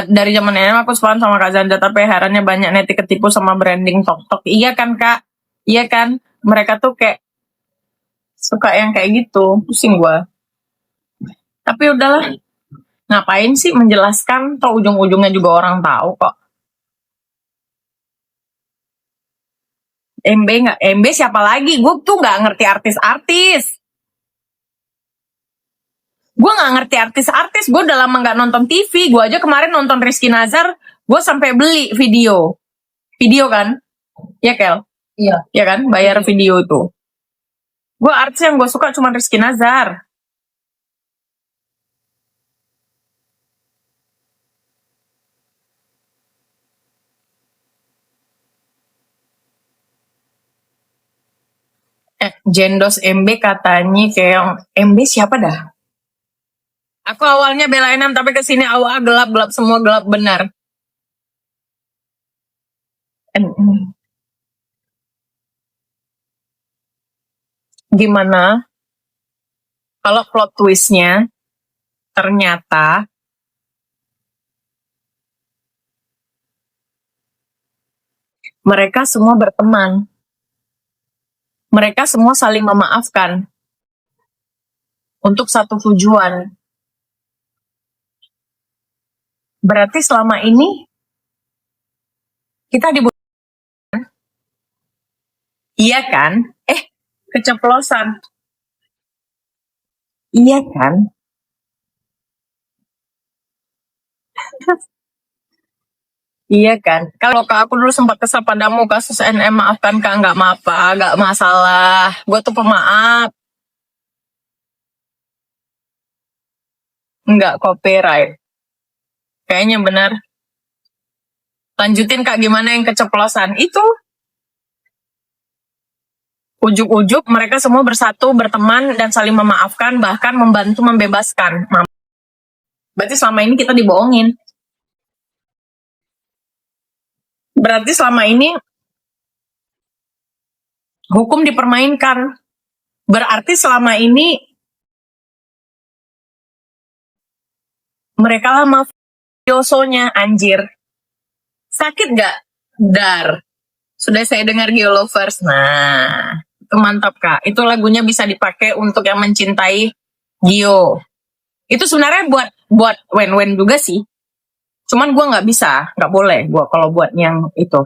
dari zaman ini aku sepaham sama Kak Zanda, tapi herannya banyak neti ketipu sama branding tok-tok. Iya kan Kak? Iya kan? Mereka tuh kayak suka yang kayak gitu. Pusing gua. Tapi udahlah. Ngapain sih menjelaskan? Toh ujung-ujungnya juga orang tahu kok. MB nggak? MB siapa lagi? Gue tuh nggak ngerti artis-artis. Gue nggak ngerti artis-artis. Gue udah lama nggak nonton TV. Gue aja kemarin nonton Rizky Nazar. Gue sampai beli video kan? Ya Kel? Iya. Ya kan? Bayar video itu. Gue artis yang gue suka cuma Rizky Nazar. Jendos MB katanya kayak MB siapa dah? Aku awalnya belain tapi kesini awal gelap semua, gelap benar. Gimana kalau plot twistnya ternyata mereka semua berteman, mereka semua saling memaafkan untuk satu tujuan. Berarti selama ini kita dibutuhkan, iya kan? Keceplosan, iya kan? Iya kan? Kalau Kak aku dulu sempat kesal padamu kasus NM, maafkan Kak, nggak apa-apa, nggak masalah. Gue tuh pemaaf, nggak copyright. Kayaknya benar. Lanjutin Kak, gimana yang keceplosan itu? Ujuk-ujuk mereka semua bersatu, berteman, dan saling memaafkan, bahkan membantu membebaskan. Berarti selama ini kita dibohongin. Berarti selama ini hukum dipermainkan. Berarti selama ini mereka lah mafiosonya, anjir. Sakit gak? Dar. Sudah saya dengar Geolovers. Nah, itu mantap Kak. Itu lagunya bisa dipakai untuk yang mencintai Gio. Itu sebenarnya buat Wen juga sih. Cuman gue nggak bisa, nggak boleh gue kalau buat yang itu.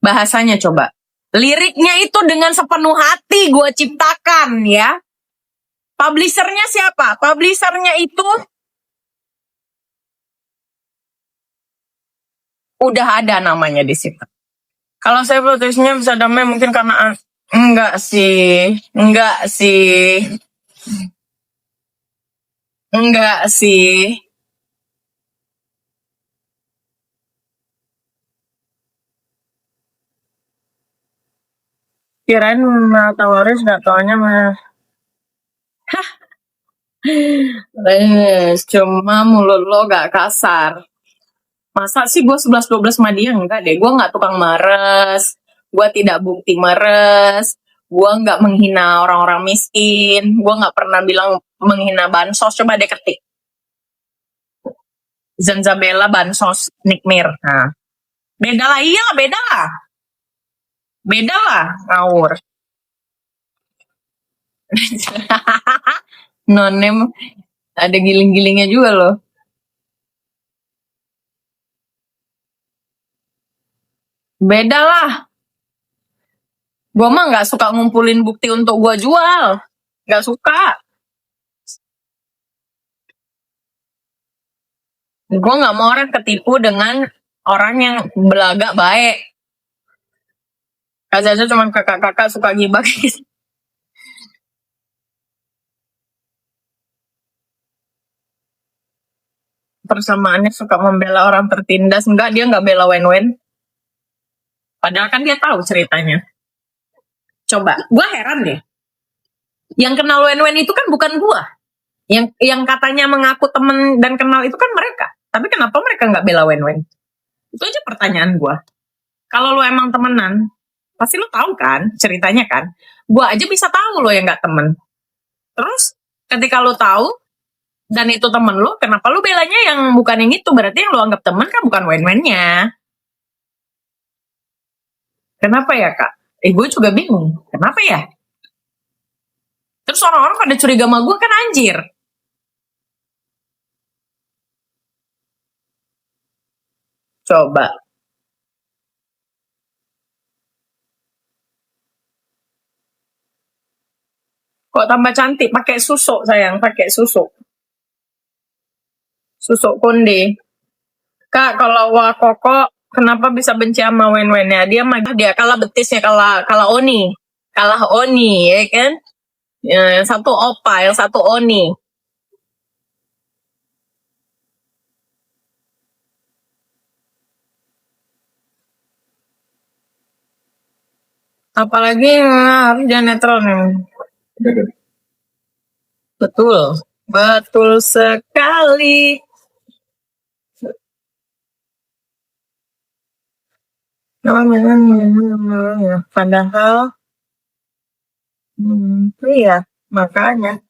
Bahasanya coba. Liriknya itu dengan sepenuh hati gue ciptakan ya. Publishernya siapa? Publishernya itu udah ada namanya di situ. Kalau saya protesnya bisa damai mungkin karena enggak sih. Kirain Tawaris nggak taunya mah. Cuma mulut lo gak kasar. Masa sih gue 11-12 sama dia? Enggak deh, gue gak tukang meres, gue tidak bukti meres, gue gak menghina orang-orang miskin, gue gak pernah bilang menghina bansos. Coba deh ketik Zanzabella bansos Nikmir. Nah, beda lah, iya beda lah, ngawur. Nonem ada giling-gilingnya juga loh. Beda lah. Gue mah gak suka ngumpulin bukti untuk gue jual. Gak suka. Gue gak mau orang ketipu dengan orang yang belagak baik. Kak Zaza cuma kakak-kakak suka gibah gitu. Persamaannya suka membela orang tertindas. Enggak, dia nggak bela Wen. Padahal kan dia tahu ceritanya. Coba, gue heran deh. Yang kenal Wen itu kan bukan gue. Yang katanya mengaku temen dan kenal itu kan mereka. Tapi kenapa mereka nggak bela Wen? Itu aja pertanyaan gue. Kalau lo emang temenan, pasti lo tahu kan ceritanya kan. Gue aja bisa tahu lo yang nggak temen. Terus ketika lo tahu, dan itu temen lu, kenapa lu belanya yang bukan yang itu? Berarti yang lu anggap temen kan bukan win-winnya. Kenapa ya, Kak? Gue juga bingung. Kenapa ya? Terus orang-orang pada curiga sama gue kan anjir. Coba. Kok tambah cantik? Pakai susu, sayang. Pakai susu. Susu konde. Kak, kalau Wakoko kenapa bisa benci sama Wen-Wen ya? Dia kalah betisnya, kalah Oni. Kalah Oni, ya kan? Ya, yang satu Opa, yang satu Oni. Apalagi harus jangan netral nih. Betul. Betul sekali. Padahal, iya, makanya.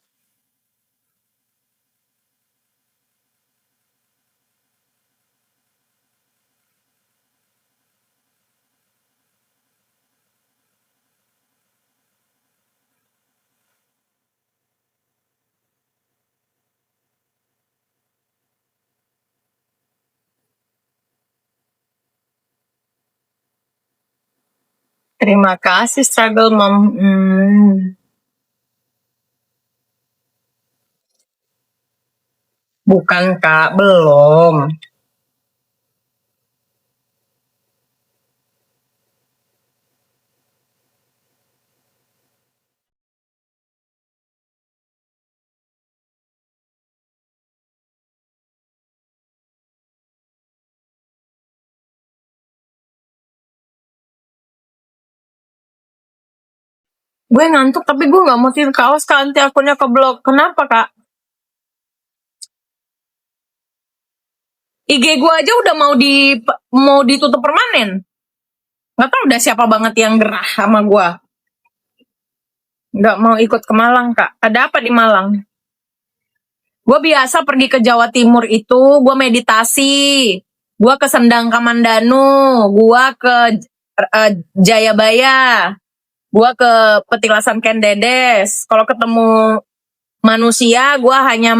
Terima kasih struggle mom. Bukan Kak, belum. Gue ngantuk tapi gue nggak mau tidur kaos Kak, nanti akunnya keblok. Kenapa Kak? IG gue aja udah mau ditutup permanen. Nggak tahu udah siapa banget yang gerah sama gue. Nggak mau ikut ke Malang Kak. Ada apa di Malang? Gue biasa pergi ke Jawa Timur itu, gue meditasi. Gue ke Sendang Kamandanu, gue ke Jayabaya, gue ke Petilasan Kendedes. Kalau ketemu manusia, gue hanya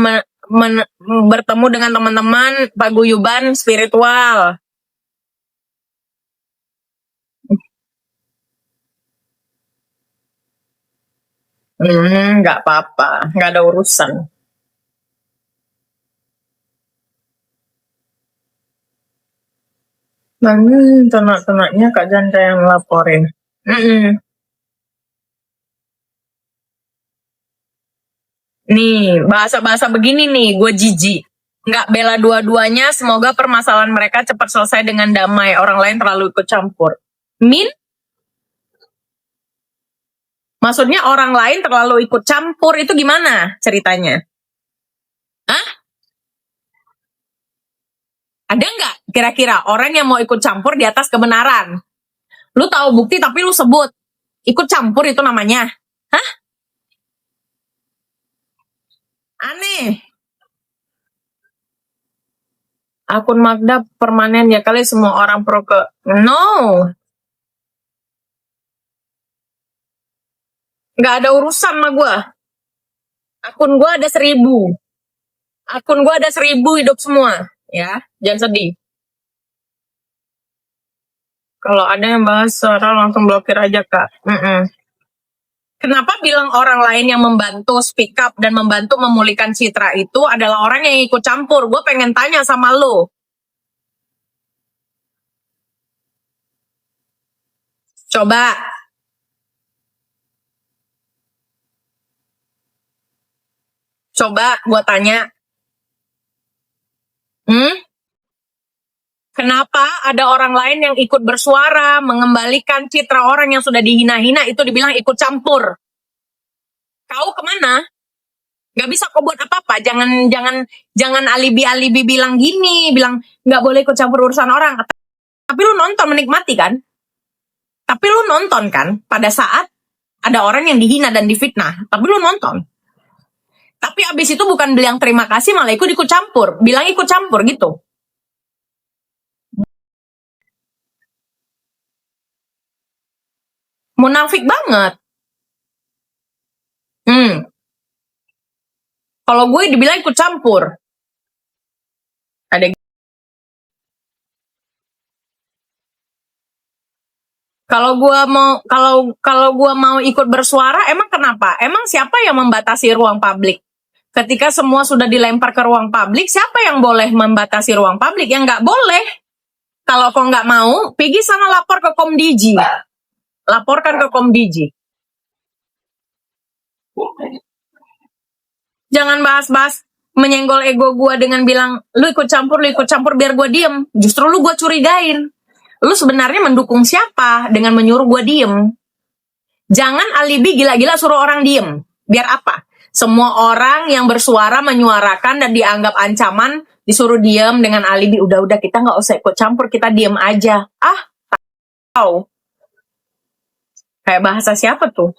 bertemu dengan teman-teman paguyuban spiritual. Nggak apa-apa, nggak ada urusan. Ternak-ternaknya Kak Janda yang laporin. Nih, bahasa-bahasa begini nih, gue jijik. Nggak bela dua-duanya, semoga permasalahan mereka cepat selesai dengan damai. Orang lain terlalu ikut campur. Maksudnya orang lain terlalu ikut campur, itu gimana ceritanya? Hah? Ada nggak kira-kira orang yang mau ikut campur di atas kebenaran? Lu tahu bukti tapi lu sebut. Ikut campur itu namanya. Hah? Aneh. Akun Magda permanen ya kali semua orang pro ke... No. Nggak ada urusan sama gue. Akun gue ada 1000. Akun gue ada 1000 hidup semua. Ya, jangan sedih. Kalau ada yang bahas suara langsung blokir aja Kak. Kenapa bilang orang lain yang membantu speak up dan membantu memulihkan citra itu adalah orang yang ikut campur? Gue pengen tanya sama lo. Coba. Coba gue tanya. Kenapa ada orang lain yang ikut bersuara, mengembalikan citra orang yang sudah dihina-hina, itu dibilang ikut campur? Kau kemana? Gak bisa kau buat apa-apa. Jangan alibi-alibi bilang gini, bilang gak boleh ikut campur urusan orang. Tapi lu nonton, menikmati kan? Tapi lu nonton kan pada saat ada orang yang dihina dan difitnah. Tapi lu nonton. Tapi abis itu bukan bilang terima kasih, malah ikut campur. Bilang ikut campur gitu. Munafik banget. Kalau gue dibilang ikut campur. Ada kalau gua mau ikut bersuara, emang kenapa? Emang siapa yang membatasi ruang publik? Ketika semua sudah dilempar ke ruang publik, siapa yang boleh membatasi ruang publik? Yang nggak boleh. Kalau kau nggak mau, pergi sana lapor ke Komdiji. Laporkan ke Komdiji. Jangan bahas-bahas menyenggol ego gue dengan bilang, lu ikut campur biar gue diem. Justru lu gue curigain. Lu sebenarnya mendukung siapa dengan menyuruh gue diem? Jangan alibi gila-gila suruh orang diem. Biar apa? Semua orang yang bersuara, menyuarakan, dan dianggap ancaman, disuruh diem dengan alibi. Udah, kita nggak usah ikut campur, kita diem aja. Tahu. Kayak bahasa siapa tuh?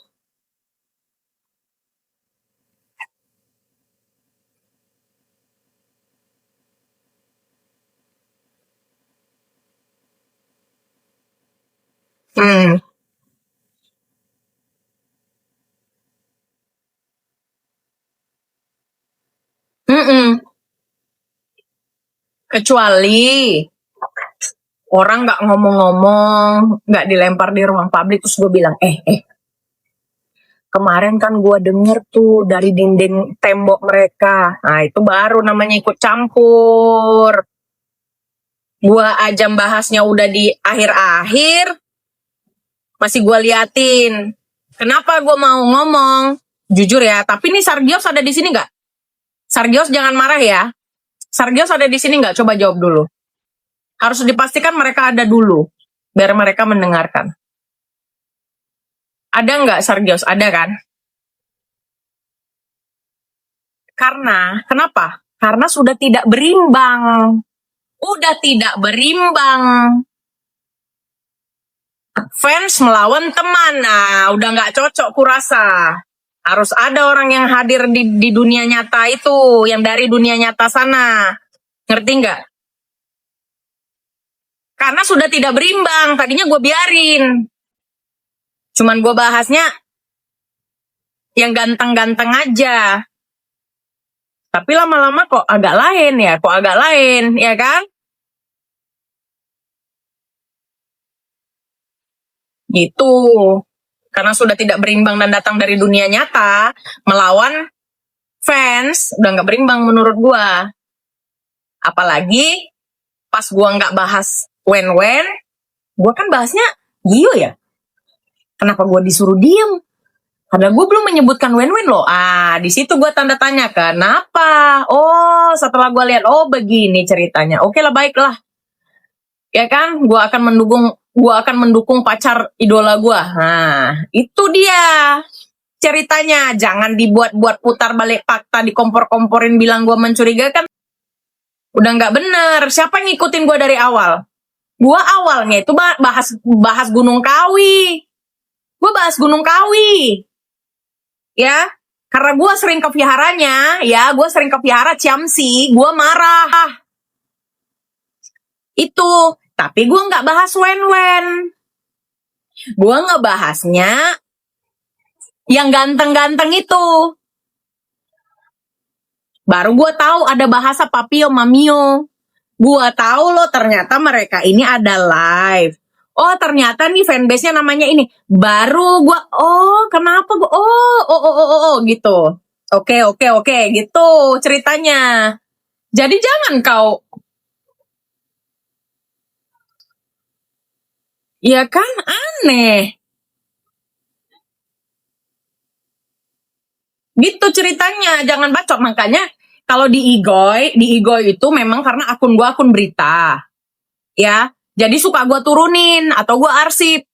Kecuali orang nggak ngomong-ngomong, nggak dilempar di ruang publik, terus gue bilang, kemarin kan gue denger tuh dari dinding tembok mereka. Nah, itu baru namanya ikut campur. Gue aja bahasnya udah di akhir-akhir, masih gue liatin. Kenapa gue mau ngomong? Jujur ya, tapi nih Sargios ada di sini nggak? Sargios jangan marah ya. Sargios ada di sini nggak? Coba jawab dulu. Harus dipastikan mereka ada dulu, biar mereka mendengarkan. Ada nggak Sargios? Ada kan? Kenapa? Karena sudah tidak berimbang. Udah tidak berimbang. Fans melawan teman. Nah, udah nggak cocok kurasa. Harus ada orang yang hadir di dunia nyata itu, yang dari dunia nyata sana. Ngerti nggak? Karena sudah tidak berimbang. Tadinya gue biarin. Cuman gue bahasnya yang ganteng-ganteng aja. Tapi lama-lama kok agak lain, ya kan? Gitu. Karena sudah tidak berimbang dan datang dari dunia nyata, melawan fans, udah nggak berimbang menurut gua. Apalagi pas gua nggak bahas Wen-Wen, gua kan bahasnya Gio ya. Kenapa gua disuruh diem? Karena gue belum menyebutkan Wen-Wen loh. Di situ gue tanda tanya, kenapa? Oh, setelah gue lihat, oh begini ceritanya. Oke lah, baiklah. Ya kan, gue akan mendukung pacar idola gue. Nah, itu dia ceritanya. Jangan dibuat-buat putar balik fakta, dikompor-komporin bilang gue mencurigakan. Udah nggak bener. Siapa yang ngikutin gue dari awal? Gue awalnya itu bahas Gunung Kawi. Gue bahas Gunung Kawi. Ya, karena gue sering ke viharanya, gue sering ke vihara Ciamsi, gue marah. Itu, tapi gue nggak bahas Wen-Wen. Gue ngebahasnya yang ganteng-ganteng itu. Baru gue tahu ada bahasa Papio Mamio. Gue tahu loh ternyata mereka ini ada live. Oh ternyata nih fanbase-nya namanya ini. Baru gue, kenapa gue, gitu. Oke, gitu ceritanya. Jadi jangan kau, ya kan aneh. Gitu ceritanya, jangan bacot. Makanya kalau di Igoy itu memang karena akun gue akun berita. Ya, jadi suka gue turunin atau gue arsip.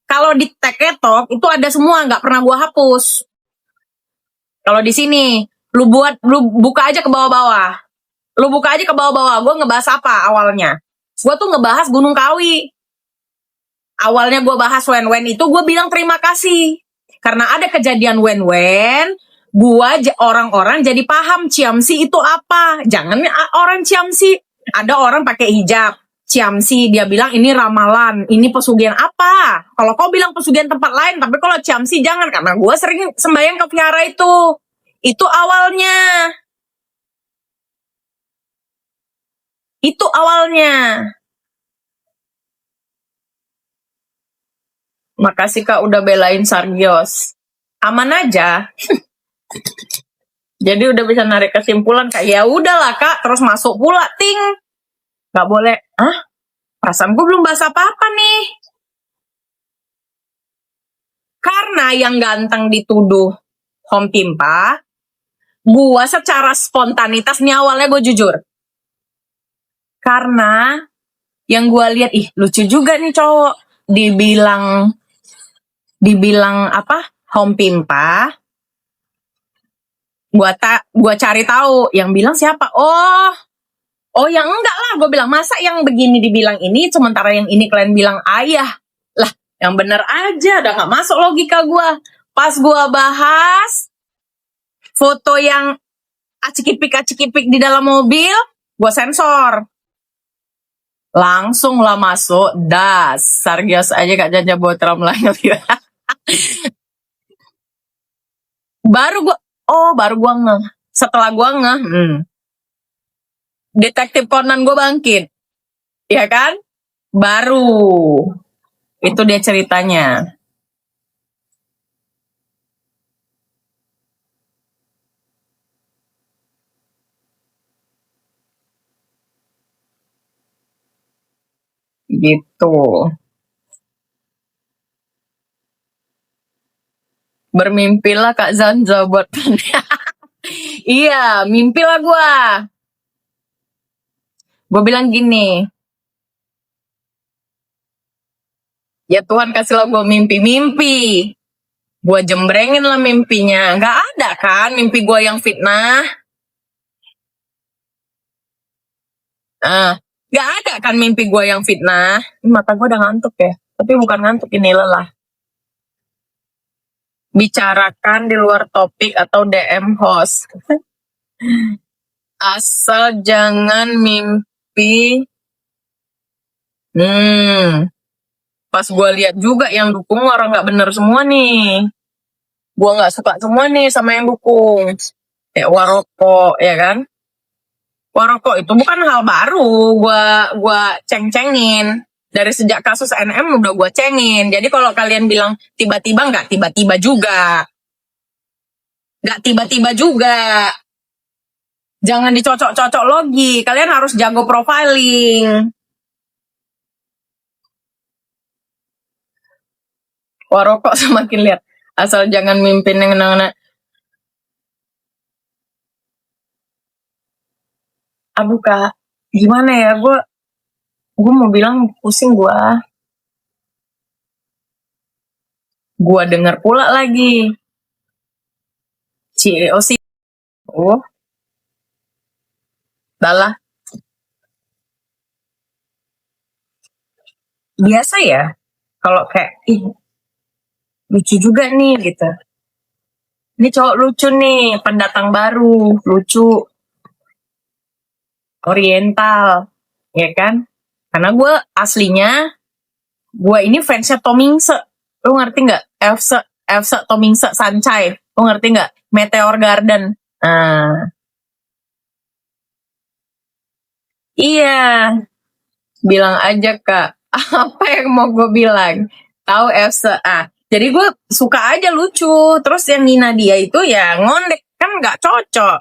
Kalau di Teketok itu ada semua, nggak pernah gue hapus. Kalau di sini, lu buka aja ke bawah-bawah. Lu buka aja ke bawah-bawah. Gue ngebahas apa awalnya? Gue tuh ngebahas Gunung Kawi. Awalnya gue bahas Wen-Wen itu, gue bilang terima kasih. Karena ada kejadian Wen-Wen, orang-orang jadi paham Ciamsi itu apa. Jangan orang Ciamsi, ada orang pakai hijab Ciamsi, dia bilang ini ramalan, ini pesugihan apa. Kalau kau bilang pesugihan tempat lain, tapi kalau Ciamsi jangan, karena gue sering sembahyang ke vihara itu awalnya. Itu awalnya. Makasih Kak udah belain Sargios. Aman aja. Jadi udah bisa narik kesimpulan Kak. Ya udahlah Kak, terus masuk pula ting. Gak boleh. Hah? Perasaan gue belum bahas apa-apa nih. Karena yang ganteng dituduh Home Pimpa, gue secara spontanitas nih awalnya gue jujur. Karena yang gue lihat, lucu juga nih cowok. Dibilang apa? Home Pimpa. Gua cari tahu yang bilang siapa. Oh yang enggak lah, gue bilang masa yang begini dibilang ini, sementara yang ini kalian bilang ayah. Lah, yang bener aja, udah nggak masuk logika gue. Pas gue bahas foto yang acikipik di dalam mobil, gue sensor. Langsung lah masuk, Sargios aja Kak Janja Botram lah. baru gue ngeh. Setelah gue ngeh, Detektif Conan gue bangkit. Ya kan? Baru. Itu dia ceritanya. Gitu. Bermimpilah Kak Zanza buat iya, mimpilah gue. Gue bilang gini, ya Tuhan kasihlah gue mimpi. Gue jembrengin lah mimpinya. Gak ada kan mimpi gue yang fitnah. Gak ada kan mimpi gue yang fitnah. Mata gue udah ngantuk ya. Tapi bukan ngantuk, ini lelah. Bicarakan di luar topik atau DM host. Asal jangan mimpi. Pas gue lihat juga yang dukung orang gak bener semua nih. Gue gak suka semua nih sama yang dukung. Kayak Waroko, ya kan? Waroko itu bukan hal baru. Gue ceng-cengin. Dari sejak kasus NM udah gue cengin. Jadi kalau kalian bilang tiba-tiba, gak tiba-tiba juga. Gak tiba-tiba juga. Jangan dicocok-cocok logi. Kalian harus jago profiling. Warokok semakin lihat. Asal jangan mimpin yang nana. Aduh Kak, gimana ya? Gue mau bilang pusing gue. Gue dengar pula lagi. CEO sih. Dalah. Biasa ya. Kalau kayak, lucu juga nih gitu. Ini cowok lucu nih, pendatang baru, lucu. Oriental, ya kan? Karena gue aslinya, gue ini fansnya Tomingse. Lu ngerti nggak? Elsa Tomingse Sancai. Lu ngerti nggak? Meteor Garden. Iya. Bilang aja Kak. Apa yang mau gue bilang? Tahu Elsa. Jadi gue suka aja lucu. Terus yang Nina dia itu ya ngondek. Kan nggak cocok.